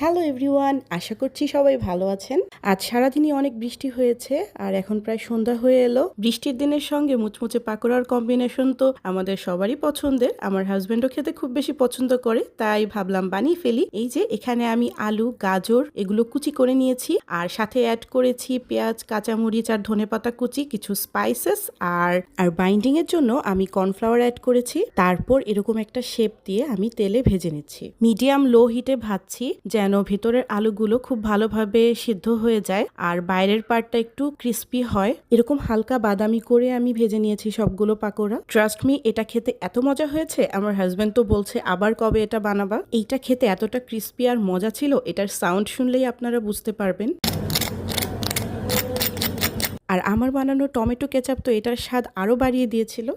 Hello everyone, আশা করছি সবাই ভালো আছেন। আজ সারাদিনই অনেক বৃষ্টি হয়েছে আর এখন প্রায় সন্ধ্যা হয়ে এলো। বৃষ্টির দিনের সঙ্গে মুচমুচে পাকোড়ার কম্বিনেশন তো আমাদের সবারই পছন্দের। আমার হাজবেন্ডও খেতে খুব বেশি পছন্দ করে, তাই ভাবলাম বানিয়ে ফেলি। এই যে এখানে আমি আলু, গাজর এগুলো কুচি করে নিয়েছি আর সাথে অ্যাড করেছি পেঁয়াজ, কাঁচামরিচ আর ধনেপাতা কুচি, কিছু স্পাইসেস আর বাইন্ডিং এর জন্য আমি কর্নফ্লাওয়ার অ্যাড করেছি। তারপর এরকম একটা শেপ দিয়ে আমি তেলে ভেজে নিচ্ছি। মিডিয়াম লো হিটে ভাজছি যেন ভেতরের আলুগুলো খুব ভালোভাবে সিদ্ধ হয়ে যায় আর বাইরের পার্টটা একটু ক্রিস্পি হয়। এরকম হালকা বাদামি করে আমি ভেজে নিয়েছি সবগুলো পাকোড়া। ট্রাস্ট মি, এটা খেতে এত মজা হয়েছে, আমার হাজবেন্ড তো বলছে আবার কবে এটা বানাবা। এইটা খেতে এতটা ক্রিস্পি আর মজা ছিল, এটার সাউন্ড শুনলেই আপনারা বুঝতে পারবেন। আর আমার বানানো টমেটো কেচাপ তো এটার স্বাদ আরো বাড়িয়ে দিয়েছিল।